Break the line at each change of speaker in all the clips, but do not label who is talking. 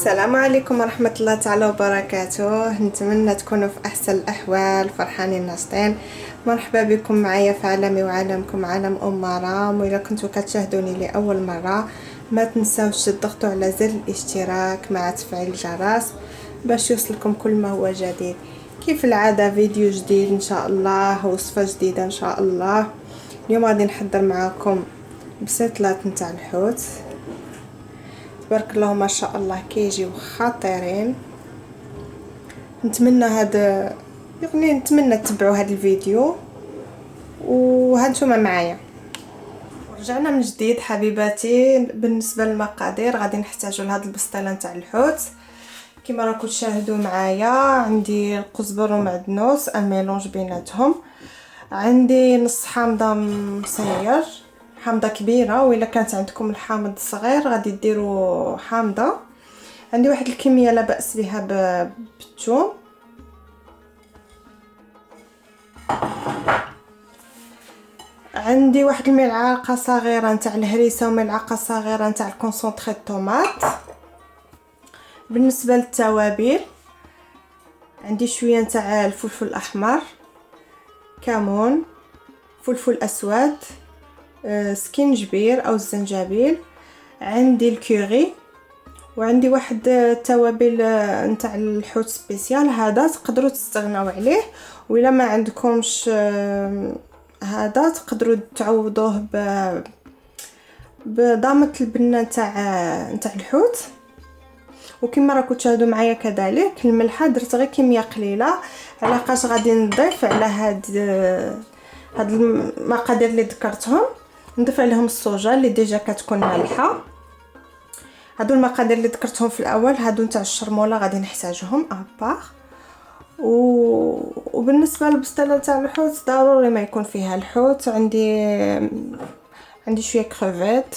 السلام عليكم ورحمة الله تعالى وبركاته. نتمنى تكونوا في أحسن الأحوال، فرحانين ناشطين. مرحبا بكم معايا في عالمي وعالمكم عالم أم مرام. وإذا كنتوا كتشاهدوني لأول مرة ما تنساوش تضغطوا على زر الاشتراك مع تفعيل الجرس باش يوصلكم كل ما هو جديد. كيف العادة فيديو جديد إن شاء الله، وصفة جديدة إن شاء الله. اليوم غادي نحضر معكم بسيطلات نتاع الحوت، تبارك الله ما شاء الله كيجيو خطيرين. نتمنى تتبعوا هذا الفيديو وهانتوما معايا. رجعنا من جديد حبيباتي. بالنسبه للمقادير غادي نحتاجوا لهاد البسطيله نتاع الحوت كما راكم تشاهدوا معايا. عندي القزبر ومعدنوس الميلونج بيناتهم، عندي نص حامضه مصير، حامضه كبيره، والا كانت عندكم الحامض صغير غادي ديروا حامضه. عندي واحد الكميه لا باس بها بالثوم، عندي واحد الملعقه صغيره نتاع الهريسه وملعقه صغيره نتاع الكونسونطري الطوماط. بالنسبه للتوابل عندي شويه نتاع الفلفل الاحمر، كمون، فلفل اسود، سكينجبير او الزنجبيل، عندي الكوري، وعندي واحد التوابل نتاع الحوت سبيسيال. هذا تقدروا تستغناو عليه، وإلا ما عندكمش هذا تقدروا تعوضوه بضامه البنه نتاع الحوت. وكما راكم تشاهدوا معايا كذلك الملحه درت غير كميه قليله، علاقاش غادي نضيف على هاد المقادير اللي ذكرتهم، نضيف عليهم الصوجه اللي ديجا كتكون مالحه. هادو المقادير اللي ذكرتهم في الاول هادو نتاع الشرموله غادي نحتاجهم ابار. وبالنسبه للبسطيله نتاع الحوت ضروري ما يكون فيها الحوت. عندي شويه كروفيت،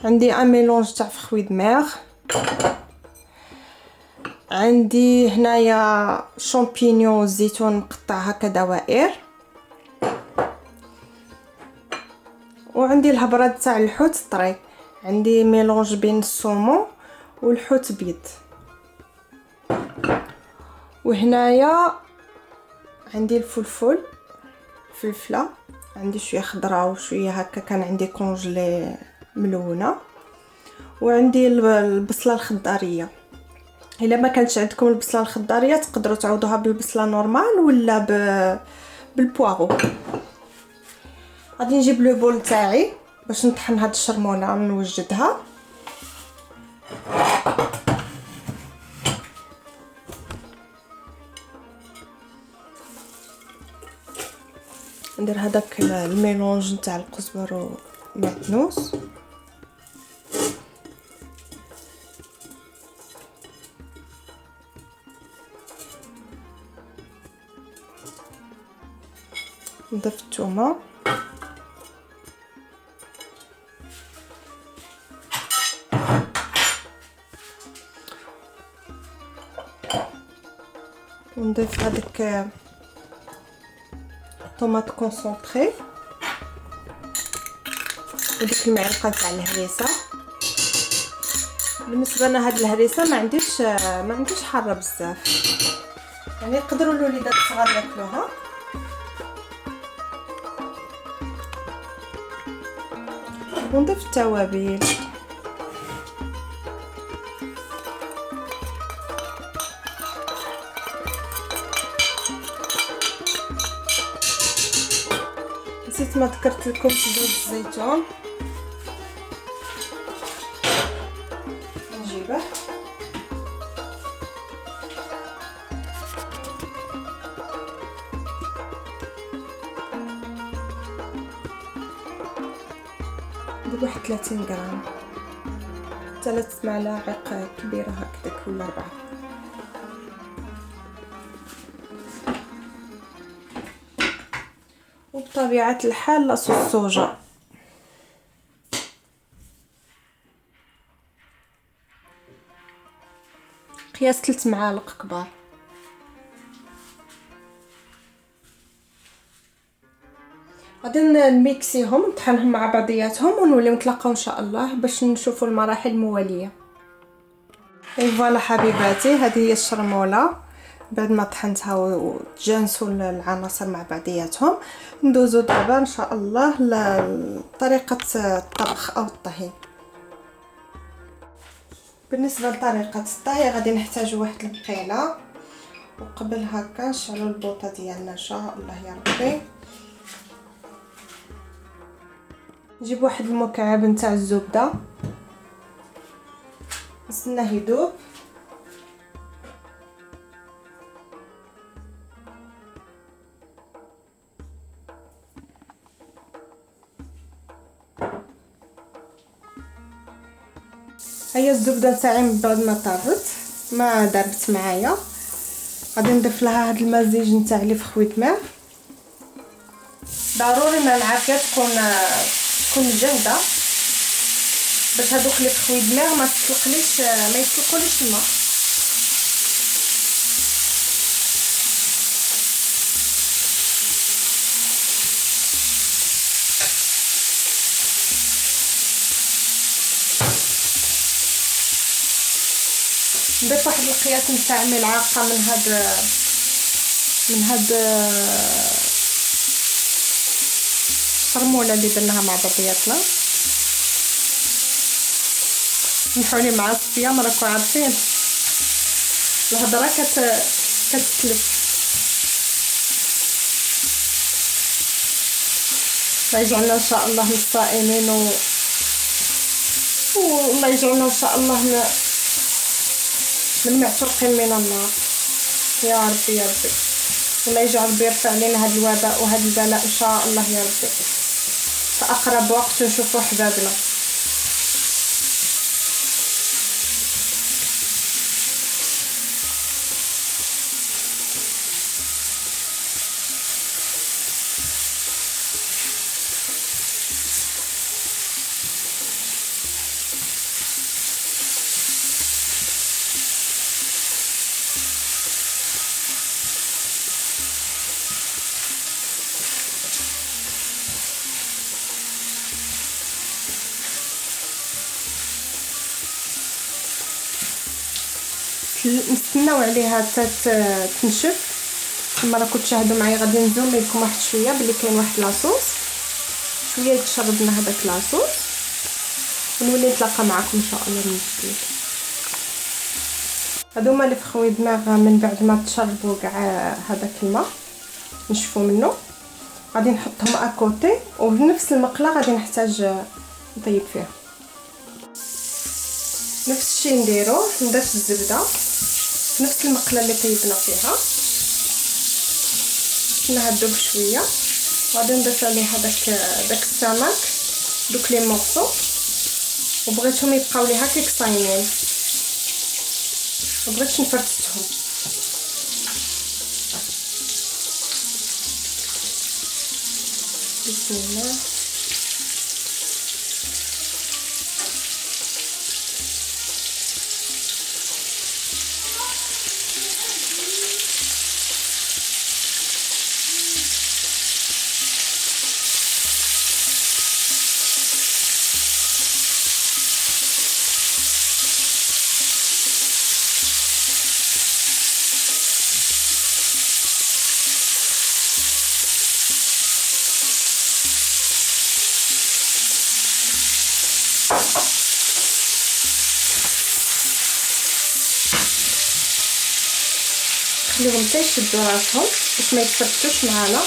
عندي ان ميلونج تاع فخوي دماغ، عندي هنايا شامبينيون زيتون مقطع هكا دوائر، وعندي الهبره تاع الحوت طري. عندي ميلونج بين السومون والحوت بيض. وهنايا عندي فلفله، عندي شويه خضراء وشويه هكا كان عندي كونجلي ملونه، وعندي البصله الخضاريه. الا ما كانتش عندكم البصله الخضاريه تقدروا تعوضوها بالبصله نورمال ولا بالبواغو. غادي نجيب لو بول تاعي باش نطحن هاد الشرموله ونوجدها. ندير هذاك الميلونج نتاع القزبر والمعدنوس، نضيف الثومه، ونضيف هذاك طوماط كونسونطري وديك المعلقه تاع الهريسه. بالنسبه لنا هاد الهريسه ما عنديش حاره بزاف، يعني يقدروا الوليدات الصغار ياكلوها. ونضيف التوابل، نسيت ما ذكرت لكم زيت الزيتون، نجيبه ندير واحد 30 غرام، 3 ملاعق كبيره هكذاك ولا 4. وبطبيعه الحال لاصوص الصوجا، قياس 3 معالق كبار. غادي نميكسيهم نطحنهم مع بعضياتهم ونوليو نتلاقاو ان شاء الله باش نشوفوا المراحل المواليه. اي فوالا حبيباتي، هذه هي الشرموله بعد ما طحنتها وتجانسوا العناصر مع بعضياتهم. ندوزو دابا ان شاء الله لطريقه الطبخ او الطهي. بالنسبه لطريقه الطهي غادي نحتاج واحد البقيله، وقبل هكا نشعلوا البوطه ديالنا ان شاء الله يا ربي. نجيب واحد المكعب نتاع الزبده، نستناه يذوب. هيا الزبده تاعي من بعد ما طابت ما دابت معايا، غادي نضيف لها هذا المزيج نتاع لي فخوي دماغ. ضروري ان العافيه تكون جاهده باش هذوك لي فخوي دماغ ما يطلقوليش الماء. نضيف واحد القياس نتاع ملعقه من هاد الفرموله اللي درناها مع بعضياتنا. سمحولي مع الصيام راكم عارفين الهضره كتسلف. الله يجعلنا ان شاء الله من الصائمين والله يجعلنا ان شاء الله من المعتوقين من النار يا ربي يا ربي. والله يجعل ربي يرفع علينا هذا الوباء وهذا البلاء ان شاء الله يا ربي في اقرب وقت نشوفوا حبابنا. نستناو عليها حتى تنشف. كما راكم تشاهدوا معايا غادي نزوم لكم واحد شويه بلي كاين واحد لاصوص شويه يتشرب لنا هذاك لاصوص، ونولي نتلاقى معكم ان شاء الله من جديد. هادو هما اللي فخوي دماغ من بعد ما تشربوا كاع هذاك الماء نشفوا منه، غادي نحطهم اكوتي وبنفس المقله غادي نحتاج نطيب فيها. نفس الشيء نديرو، نضيف الزبده في نفس المقله اللي طيبنا فيها، نستناها تذوب شويه، غادي نضيف عليها داك السمك دوك لي مورسو، وبغيتهم يبقاو لي هكاك صايمين، مبغيتش نفرتهم. بسم الله. خليهم حتى يشدوا راسهم باش ما يتفتوش معنا.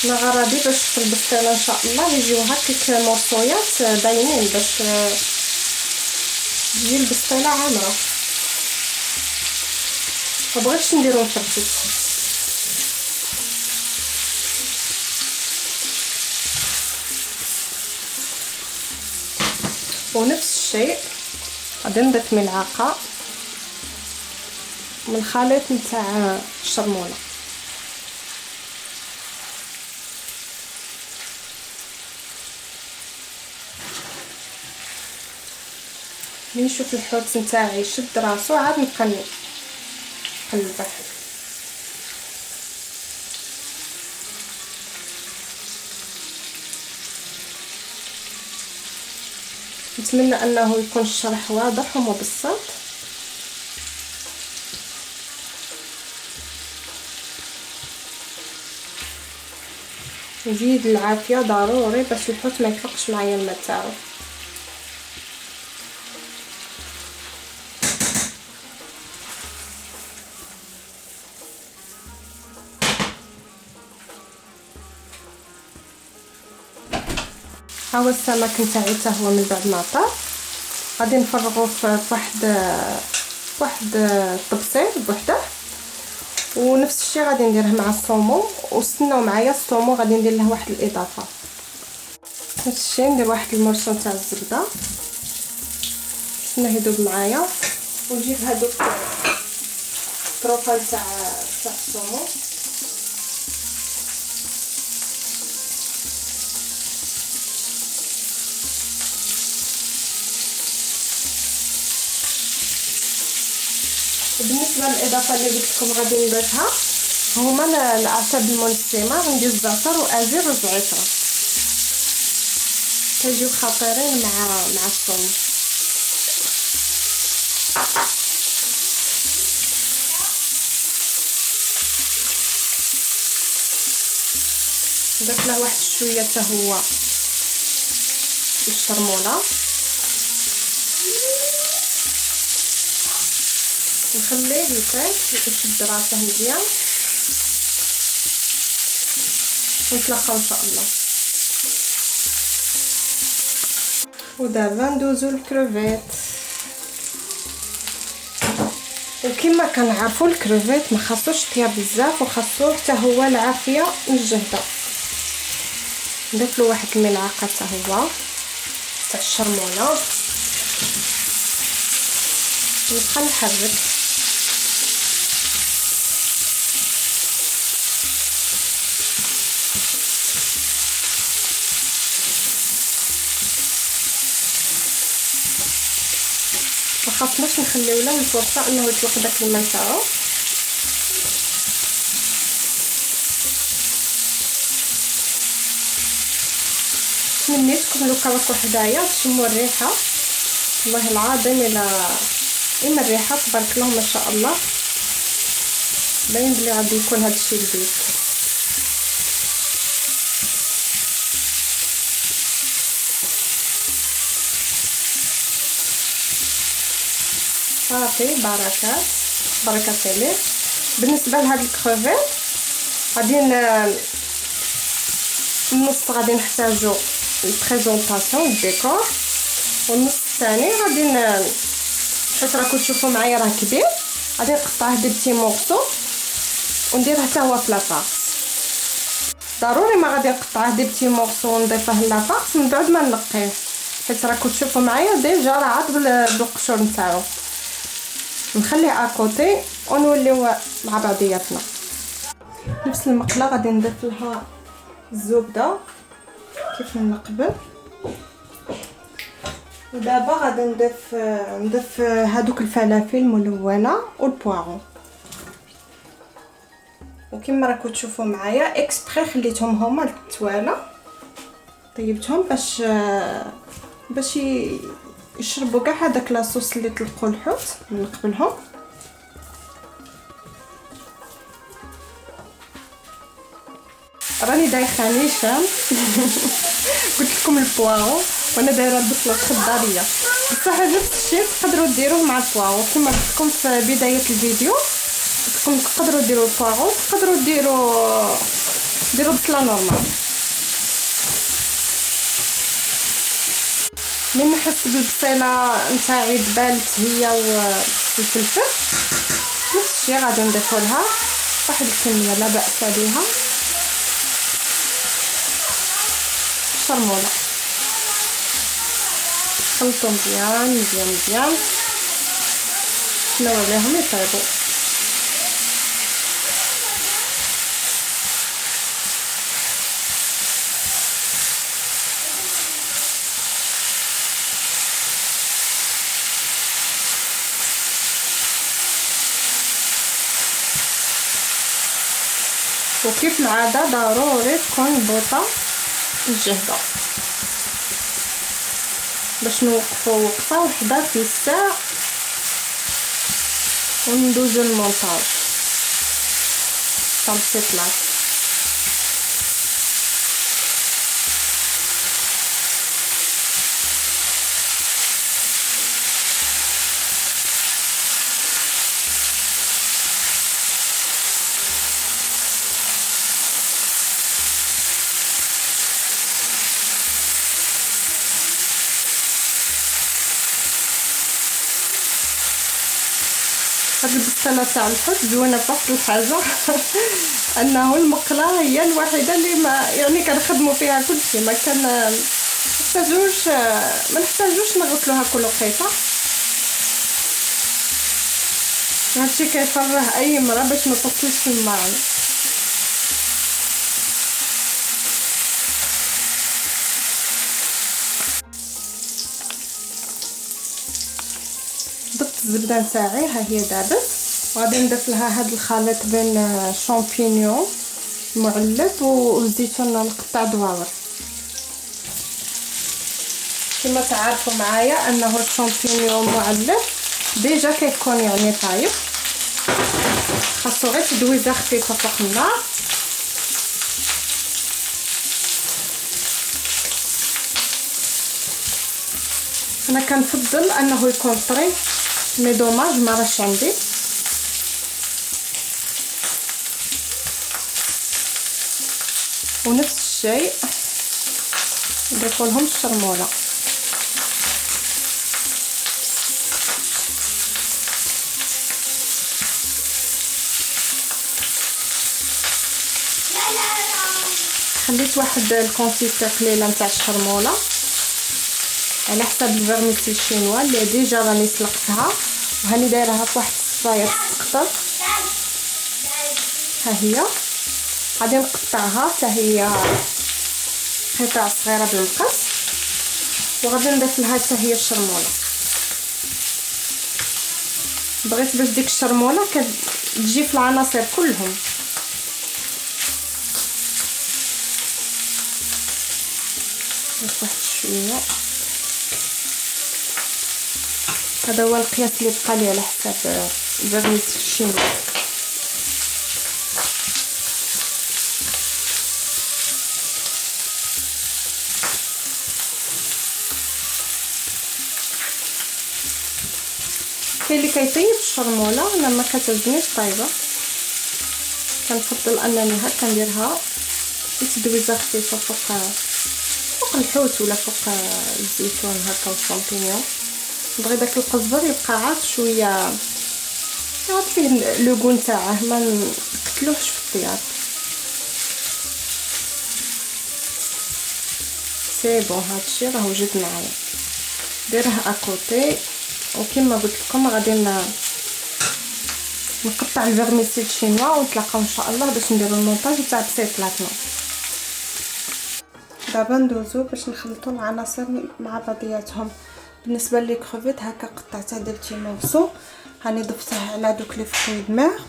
انا غرضي باش في البسطيله ان شاء الله يجيو هكاك مورصويات باينين باش تجي البسطيله عامره، مبغيتش نديرو مفرتت. ونفس الشيء غادي نضيف ملعقه من الخليط نتاع الشرموله. ملي نشوف الحوت نتاعي يشد راسو عاد نبقى نقلبه. نتمنى انه يكون الشرح واضح ومبسط. نزيد العافيه ضروري باش الحوت ما يفقش معايا الماء تاعو. ها هو السمك نتاعي حتى هو من بعد ما طاب غادي نفرغوه في واحد الطبسيل بوحده، ونفس الشيء غادي نديره مع الصومو. واستناو معايا الصومو غادي ندير له واحد الاضافه. نفس الشيء ندير واحد المرشون تاع الزبده، نستناه يذوب معايا، ونجيب هذوك الطروفال تاع الصومو. بالنسبه للاضافه اللي قلت لكم غادي نضيفها هما الاعشاب المنسمه، غندير الزعتر وازير وزعتره، كيجيو خطيرين مع الثوم. درت له واحد شويه حتى هو الشرموله، نخليه يطيب يشد راسه مزيان ونطلقها ان شاء الله. ودابا ندوزو للكروفيت. وكما كنعرفوا الكروفيت ما خاصوش طياب بزاف، وخاصو حتى هو العافيه والجهده. نضيف له واحد الملعقه حتى هو تاع الشرموله، نبقى نحرك. مخاصناش نخليو له الفرصه انه يطلق داك الماء تاعو. تمنيتكم لو كان حدايا تشموا الريحه، والله العظيم الا الريحه تبارك الله ما شاء الله، باين بلي غادي يكون هذا الشيء لذيذ. صافي بركات عليه. بالنسبه لهاد الكروفيت غادي النص غادي نحتاجو البريزونطاسيون الديكور، والنص الثاني غادي حيت راكم تشوفوا معايا راه كبير، غادي نقطعه دي بتي مورسو ونديره حتى هو في لاطاكس. ضروري ما غادي نقطعه دي بتي مورسو ونضيفه لاطاكس من بعد ما نلقيه، حيت راكم تشوفوا معايا ديجا راه عاد بالقشور نتاعو. نخليه اكوتي ونوليو مع بعضياتنا. نفس المقله غادي نضيف لها الزبده كيف من قبل. ودابا غادي نضيف هادوك الفلافل الملونه والبوارون، وكما راكم تشوفوا معايا اكسبري خليتهم هما التواله، طيبتهم باش يشربوا كاع هذاك لاصوص اللي طلقوا الحوت من قبلهم. راني دايخه نيشان قلت لكم البوارون وانا دايره البصله الخضاريه، بصح نفس الشيء تقدروا ديروه مع البوارون. كما قلت لكم في بدايه الفيديو قلت لكم تقدروا ديروا البوارون، تقدروا ديروا بصله نورمال. من نحس بالبصيله نتاعي دبالت هي والفلفل، نفس الشيء غادي نضيفوا لها واحد الكميه لا باس بها الشرموله، خلطوا مزيان نسناو عليهم يطيبوا. وكيف العاده ضروري تكون البوطه مجهده. باش نوقفوا وقفه وحده في الساعه وندوزو المونتاج صافي. هاد البصله تاع الحوت زوينه فواحد الحاجه انه المقله هي الوحيده اللي ما يعني كنخدموا فيها كلشي، ما نحتاجوش نغسلوها كل وقيته. هادشي كيفرح اي مرة باش ما تغسلش الماعن. ضفت الزبده نتاعي ها هي دابت، وغادي نضيف لها هاد الخليط بين الشامبينيون معلب والزيتون نقطع دواور. كما تعرفوا معايا انه الشامبينيون معلب ديجا كيكون يعني طايب، خاصو غير تدويزه خفيفه فوق النار. انا كنفضل انه يكون طري، مي دوماج ما راش عندي. ونفس الشيء نضيفوا لهم الشرموله. خليت واحد الكونسيستر قليله نتاع الشرموله على حساب الفرميسي الشينوا اللي ديجا راني سلقتها، وهاني دايرها في واحد الصفايه تسقطر. ها هي غادي نقطعها حتى هي قطع صغيره بالمقص، وغادي نضيف لها حتى هي الشرموله. بغيت باش ديك الشرموله كتجي في العناصر كلهم. واحد شويه، هذا هو القياس اللي بقى لي على حساب الفرميسي الشينوا. كاين اللي كيطيب الشرموله، انا ما كتعجبنيش طايبه، كنفضل انني هكا نديرها تدويزه خفيفه فوق الحوت ولا فوق الزيتون هكا والشامبينيون. نبغي داك القزبر يبقى عاد شويه عاد فيه لوغو نتاعه، ما نقتلوهش في الطياب. سي بون، هادشي راه وجد معايا. ديره اكوتي، وكما قلت لكم غادي نقطع الفرميسي الشينوا، ونتلاقاو ان شاء الله باش نديرو المونتاج تاع بسيط لاطنو. دابا ندوزو باش نخلطوا العناصر مع بعضياتهم. بالنسبه لي كروفيت هكا قطعتها درتي موسو، هاني ضفتها على دوك لي فروي دماغ،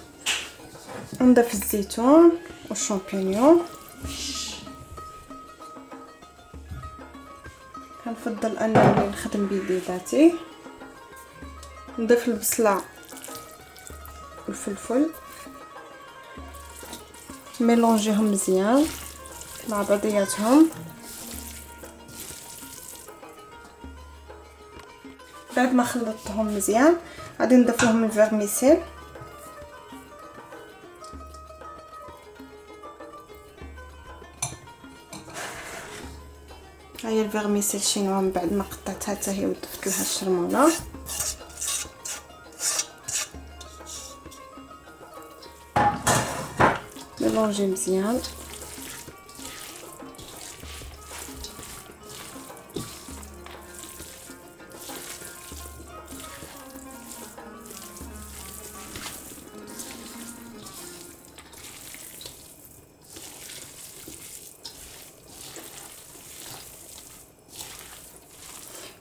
ونضيف الزيتون والشامبينيون. كنفضل انني نخدم بيدياتي. نضيف البصله والفلفل، ميلونجيهم مزيان مع بعضياتهم. بعد ما خلطتهم مزيان غادي نضيف لهم الفرميسيل. هاهي الفرميسيل شينوا من بعد ما قطعتها حتى هي وضفت لها الشرموله. ميلونجي مزيان.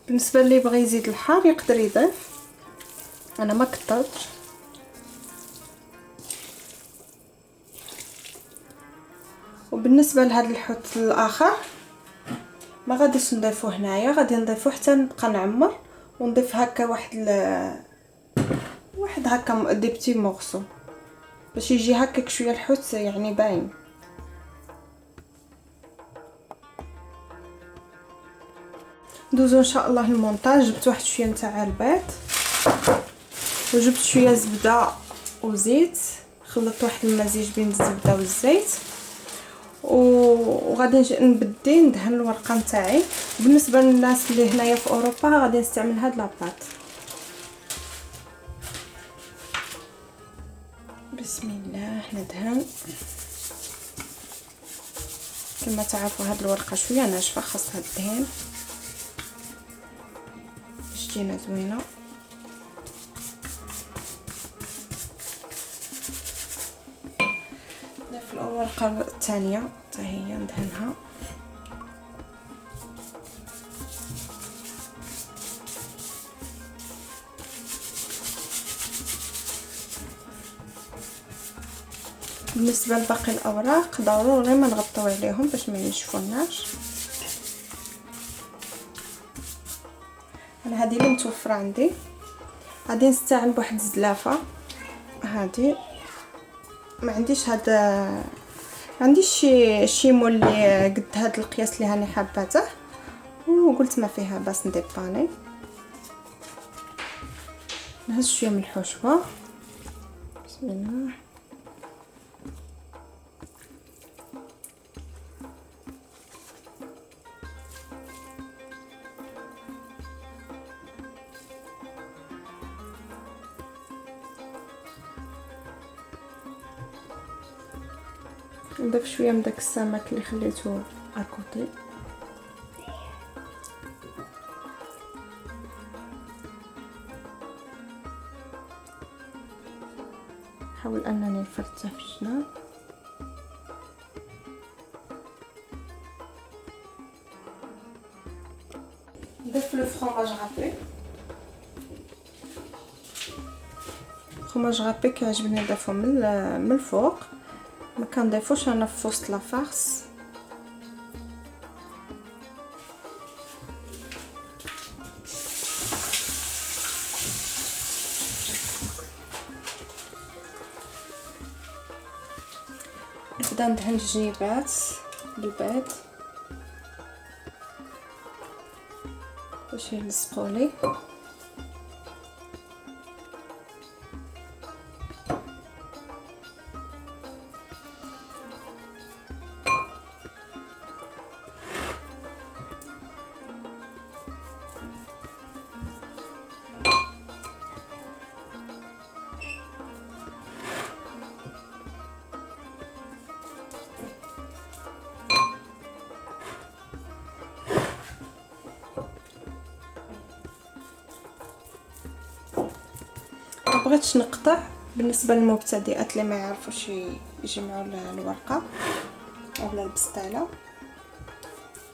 بالنسبه اللي بغى يزيد الحار يقدر يضيف، انا ما كثرتش. وبالنسبه لهذا الحوت الاخر ما غاديش نضيفو هنايا، غادي نضيفو حتى نبقى نعمر ونضيف هكا واحد هكا دي بتي مورسو باش يجي هكاك شويه الحوت يعني باين. ندوزو ان شاء الله المونتاج. جبت واحد شويه نتاع البيض وجبت شويه زبده وزيت، خلطت واحد المزيج بين الزبده والزيت وغادي نبدي ندهن الورقه نتاعي. بالنسبه للناس اللي هنايا في اوروبا غادي نستعمل هاد لاباط. بسم الله ندهن. كما تعرفوا هاد الورقه شويه ناشفه خاصها الدهن باش تجينا زوينه. في الورقه الثانيه حتى هي ندهنها. بالنسبه لباقي الاوراق ضروري ما نغطيو عليهم باش ما ينشفوناش. انا هذه اللي متوفره عندي. غادي نستعمل بواحد الزلافه هذه. ما عنديش هذا، ما عنديش شي مول اللي قد هذا القياس اللي هاني حاباته، وقلت ما فيها باس نديباني. نهز شويه من الحشوه. بسم الله. نضيف شويه من داك السمك اللي خليته اكوتي. نحاول انني نفرطها في الجناب. نضيف لو فرomاج غابي. فرomاج غابي كيعجبني نضيفو من الفوق، ما كنضيفوش انا في وسط لا فارس. نبدا ندهن الجنيبات بالبيض باش يلصقولي. بغيتش نقطع بالنسبه للمبتدئات اللي ما يعرفوش يجمعوا الورقه اولا البسطيله.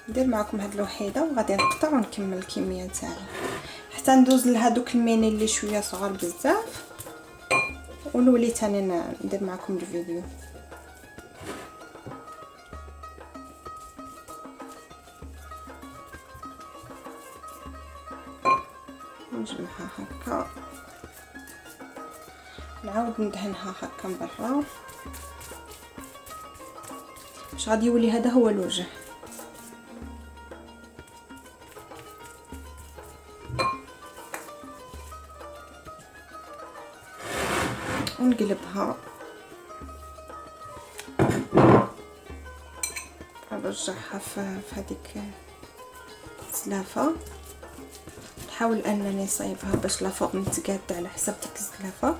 ندير معكم هاد الوحيده وغادي نقطع ونكمل الكميه نتاعي حتى ندوز لهادوك الميني اللي شويه صغار بزاف ونولي تاني ندير معكم الفيديو. نجمعها هكا نعاود ندهنها هكا من برا باش غادي يولي هذا هو الوجه. ونقلبها نرجعها في هذيك الزلافه. نحاول انني نصايبها باش لا فوق تقاد على حسب ديك الزلافه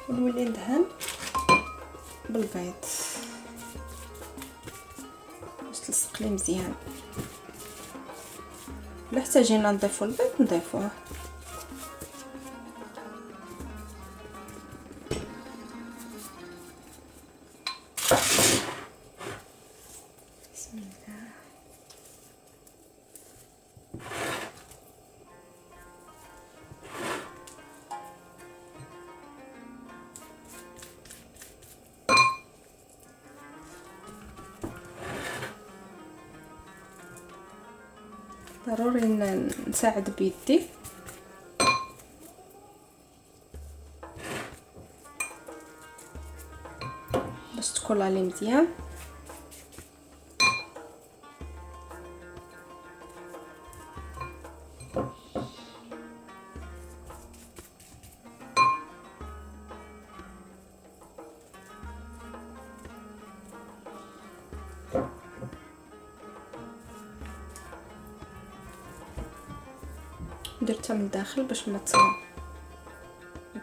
ونولي ندهن بالبيض باش تلصق لي مزيان. الا احتاجينا نضيفو البيض نضيفوه. بسم الله. ضروري نساعد بيدي باش تكون لي مزيان. درتها من الداخل باش ما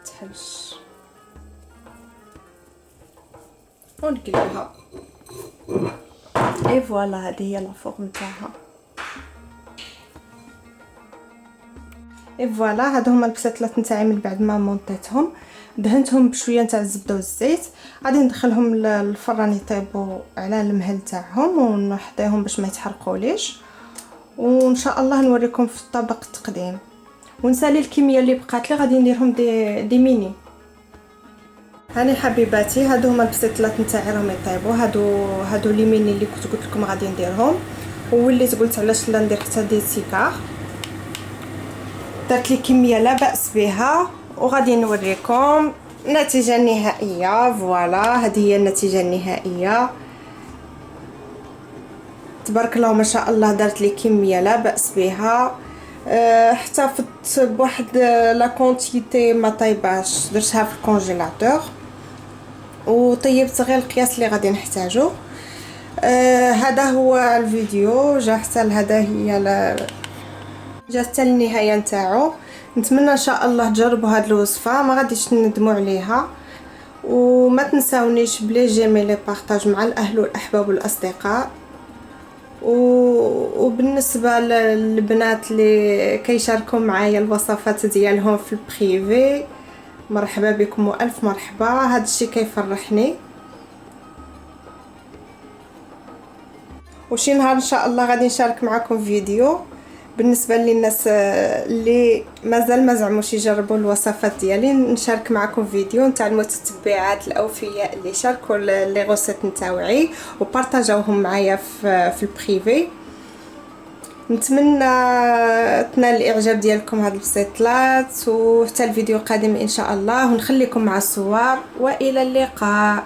تحلش ونقلبها. اي فوالا هذه هي لا فورم تاعها. اي فوالا هادو هما البساتلات نتاعي من بعد ما مونطيتهم. دهنتهم بشويه نتاع الزبده والزيت، غادي ندخلهم للفران يطيبوا على المهل تاعهم ونحطيهم باش ما يتحرقوليش، وان شاء الله نوريكم في الطبق التقديم. ونسالي الكميه اللي بقات لي غادي نديرهم دي ميني. هاني حبيباتي هادو هما البسيطلات نتاعي راهم يطيبوا. هادو لي ميني اللي كنت قلت لكم غادي نديرهم، ووليت قلت علاش لا ندير حتى دي سيكار. درت لي كميه لا باس بها وغادي نوريكم النتيجه النهائيه. فوالا هذه هي النتيجه النهائيه، تبارك الله ما شاء الله. درت لي كميه لا باس بها، احتفظت بواحد لا كونتيتي ما طيباش، درتها في الكونجيلاتور وطيبت غير القياس اللي غادي نحتاجو. هذا هو الفيديو، جا حتى لهذا هي جات حتى النهايه نتاعو. نتمنى ان شاء الله تجربوا هذه الوصفه، ما غاديش تندموا عليها. وما تنساونيش بلي جيمي لي بارطاج مع الاهل والاحباب والاصدقاء. وبالنسبه للبنات اللي كيشاركوا معايا الوصفات ديالهم في البريفي، مرحبا بكم والف مرحبا، هذا الشيء كيفرحني. وشي نهار ان شاء الله غادي نشارك معكم فيديو بالنسبه للناس اللي مازال ما زعموش يجربوا الوصفات ديالي. نشارك معكم فيديو نتاع المتتبعات الاوفياء اللي شاركوا لي غوسيت نتاعي وبارطاجوهم معايا في البريفي. نتمنى تنال الاعجاب ديالكم هاد البسيطلات، وحتى الفيديو القادم ان شاء الله، ونخليكم مع الصور والى اللقاء.